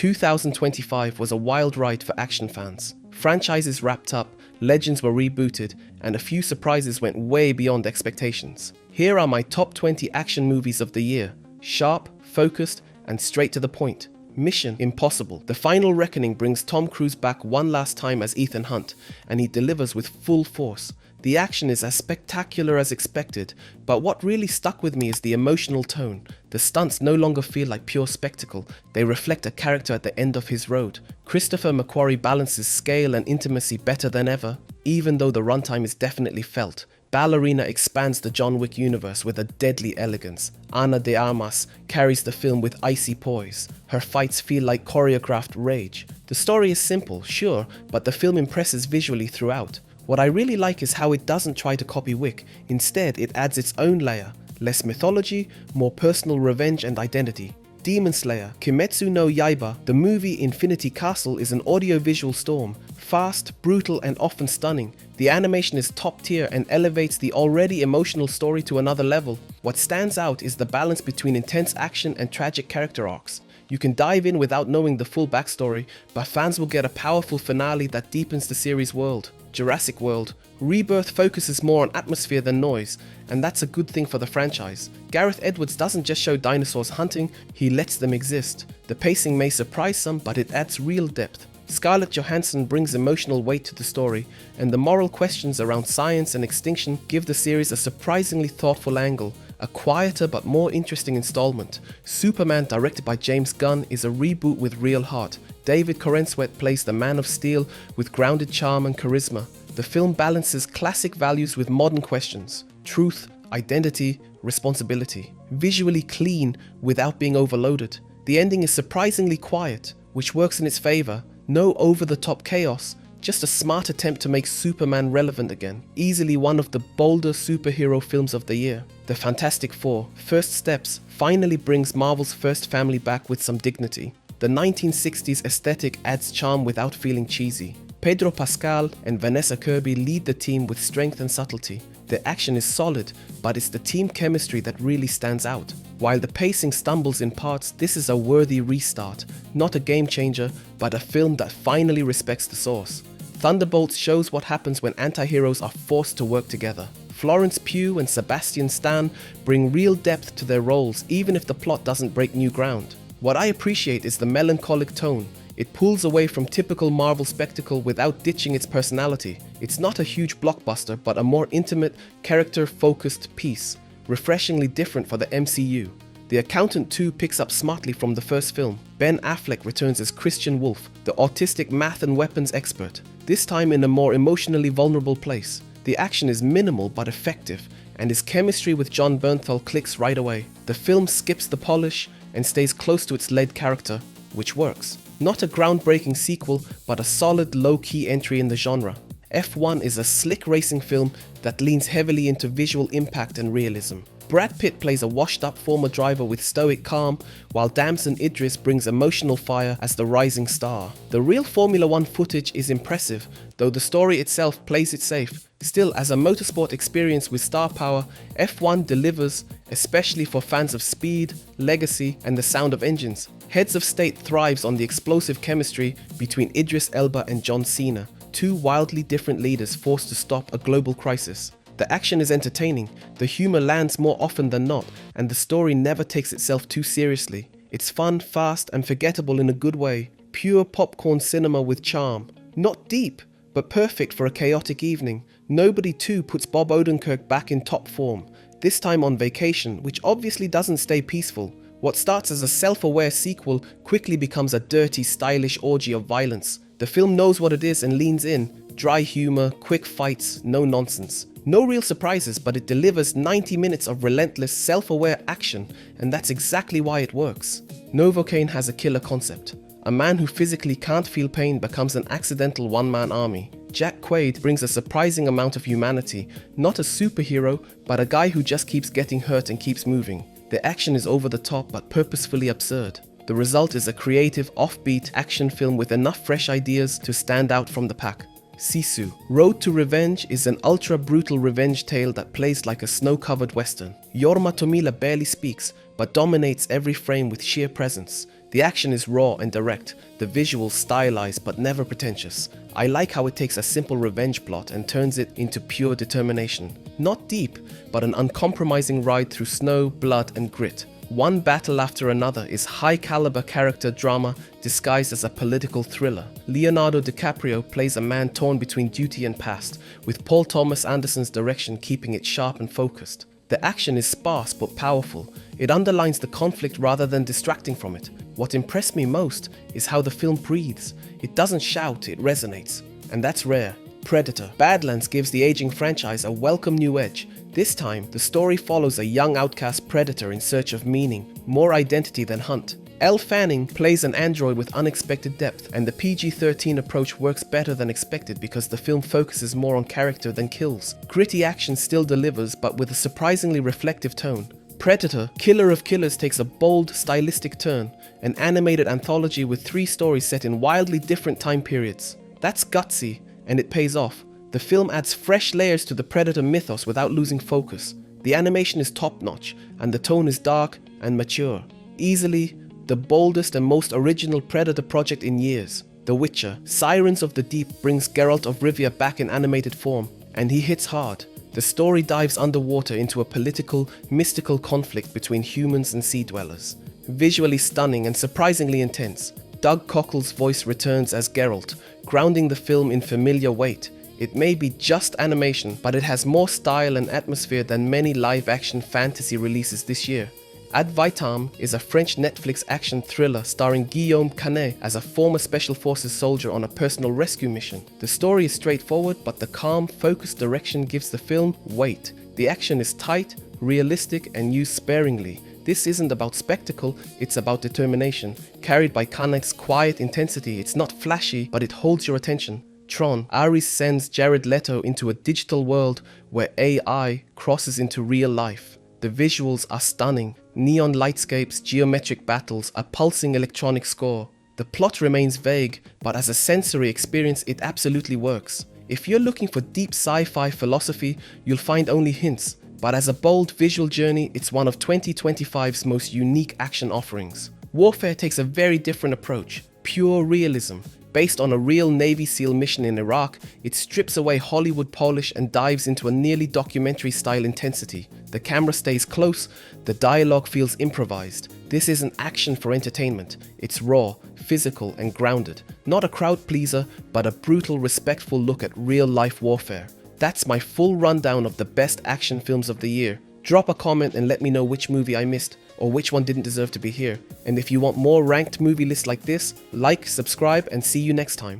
2025 was a wild ride for action fans. Franchises wrapped up, legends were rebooted, and a few surprises went way beyond expectations. Here are my top 20 action movies of the year. Sharp, focused, and straight to the point. Mission Impossible. The Final Reckoning brings Tom Cruise back one last time as Ethan Hunt, and he delivers with full force. The action is as spectacular as expected, but what really stuck with me is the emotional tone. The stunts no longer feel like pure spectacle, they reflect a character at the end of his road. Christopher McQuarrie balances scale and intimacy better than ever, even though the runtime is definitely felt. Ballerina expands the John Wick universe with a deadly elegance. Ana de Armas carries the film with icy poise. Her fights feel like choreographed rage. The story is simple, sure, but the film impresses visually throughout. What I really like is how it doesn't try to copy Wick. Instead, it adds its own layer. Less mythology, more personal revenge and identity. Demon Slayer, Kimetsu no Yaiba, the movie Infinity Castle is an audio-visual storm. Fast, brutal, and often stunning. The animation is top tier and elevates the already emotional story to another level. What stands out is the balance between intense action and tragic character arcs. You can dive in without knowing the full backstory, but fans will get a powerful finale that deepens the series' world. Jurassic World. Rebirth focuses more on atmosphere than noise, and that's a good thing for the franchise. Gareth Edwards doesn't just show dinosaurs hunting, he lets them exist. The pacing may surprise some, but it adds real depth. Scarlett Johansson brings emotional weight to the story, and the moral questions around science and extinction give the series a surprisingly thoughtful angle. A quieter but more interesting installment. Superman, directed by James Gunn, is a reboot with real heart. David Corenswet plays the Man of Steel with grounded charm and charisma. The film balances classic values with modern questions. Truth, identity, responsibility. Visually clean without being overloaded. The ending is surprisingly quiet, which works in its favor. No over-the-top chaos, just a smart attempt to make Superman relevant again. Easily one of the bolder superhero films of the year. The Fantastic Four, First Steps, finally brings Marvel's first family back with some dignity. The 1960s aesthetic adds charm without feeling cheesy. Pedro Pascal and Vanessa Kirby lead the team with strength and subtlety. The action is solid, but it's the team chemistry that really stands out. While the pacing stumbles in parts, this is a worthy restart. Not a game changer, but a film that finally respects the source. Thunderbolts shows what happens when antiheroes are forced to work together. Florence Pugh and Sebastian Stan bring real depth to their roles, even if the plot doesn't break new ground. What I appreciate is the melancholic tone. It pulls away from typical Marvel spectacle without ditching its personality. It's not a huge blockbuster, but a more intimate, character-focused piece, refreshingly different for the MCU. The Accountant 2 picks up smartly from the first film. Ben Affleck returns as Christian Wolf, the autistic math and weapons expert, this time in a more emotionally vulnerable place. The action is minimal but effective, and his chemistry with John Bernthal clicks right away. The film skips the polish and stays close to its lead character, which works. Not a groundbreaking sequel, but a solid low-key entry in the genre. F1 is a slick racing film that leans heavily into visual impact and realism. Brad Pitt plays a washed-up former driver with stoic calm, while Damson Idris brings emotional fire as the rising star. The real Formula 1 footage is impressive, though the story itself plays it safe. Still, as a motorsport experience with star power, F1 delivers, especially for fans of speed, legacy, and the sound of engines. Heads of State thrives on the explosive chemistry between Idris Elba and John Cena, two wildly different leaders forced to stop a global crisis. The action is entertaining, the humor lands more often than not, and the story never takes itself too seriously. It's fun, fast, and forgettable in a good way. Pure popcorn cinema with charm. Not deep, but perfect for a chaotic evening. Nobody 2 puts Bob Odenkirk back in top form, this time on vacation, which obviously doesn't stay peaceful. What starts as a self-aware sequel quickly becomes a dirty, stylish orgy of violence. The film knows what it is and leans in. Dry humor, quick fights, no nonsense. No real surprises, but it delivers 90 minutes of relentless, self-aware action, and that's exactly why it works. Novocaine has a killer concept. A man who physically can't feel pain becomes an accidental one-man army. Jack Quaid brings a surprising amount of humanity, not a superhero, but a guy who just keeps getting hurt and keeps moving. The action is over the top but purposefully absurd. The result is a creative, offbeat action film with enough fresh ideas to stand out from the pack. Sisu. Road to Revenge is an ultra-brutal revenge tale that plays like a snow-covered western. Jorma Tomila barely speaks, but dominates every frame with sheer presence. The action is raw and direct, the visuals stylized but never pretentious. I like how it takes a simple revenge plot and turns it into pure determination. Not deep, but an uncompromising ride through snow, blood and grit. One battle after another is high-caliber character drama disguised as a political thriller. Leonardo DiCaprio plays a man torn between duty and past, with Paul Thomas Anderson's direction keeping it sharp and focused. The action is sparse but powerful. It underlines the conflict rather than distracting from it. What impressed me most is how the film breathes. It doesn't shout, it resonates. And that's rare. Predator. Badlands gives the aging franchise a welcome new edge. This time, the story follows a young outcast predator in search of meaning, more identity than hunt. Elle Fanning plays an android with unexpected depth, and the PG-13 approach works better than expected because the film focuses more on character than kills. Gritty action still delivers, but with a surprisingly reflective tone. Predator, Killer of Killers takes a bold, stylistic turn, an animated anthology with 3 stories set in wildly different time periods. That's gutsy, and it pays off. The film adds fresh layers to the Predator mythos without losing focus. The animation is top-notch, and the tone is dark and mature. Easily the boldest and most original Predator project in years. The Witcher, Sirens of the Deep brings Geralt of Rivia back in animated form, and he hits hard. The story dives underwater into a political, mystical conflict between humans and sea dwellers. Visually stunning and surprisingly intense, Doug Cockle's voice returns as Geralt, grounding the film in familiar weight. It may be just animation, but it has more style and atmosphere than many live-action fantasy releases this year. Ad Vitam is a French Netflix action thriller starring Guillaume Canet as a former Special Forces soldier on a personal rescue mission. The story is straightforward, but the calm, focused direction gives the film weight. The action is tight, realistic, and used sparingly. This isn't about spectacle, it's about determination. Carried by Canet's quiet intensity, it's not flashy, but it holds your attention. Tron. Ares sends Jared Leto into a digital world where AI crosses into real life. The visuals are stunning. Neon lightscapes, geometric battles, a pulsing electronic score. The plot remains vague, but as a sensory experience it absolutely works. If you're looking for deep sci-fi philosophy, you'll find only hints, but as a bold visual journey, it's one of 2025's most unique action offerings. Warfare takes a very different approach. Pure realism. Based on a real Navy SEAL mission in Iraq, it strips away Hollywood polish and dives into a nearly documentary-style intensity. The camera stays close, the dialogue feels improvised. This isn't action for entertainment. It's raw, physical, and grounded. Not a crowd pleaser, but a brutal, respectful look at real-life warfare. That's my full rundown of the best action films of the year. Drop a comment and let me know which movie I missed, or which one didn't deserve to be here. And if you want more ranked movie lists like this, like, subscribe, and see you next time.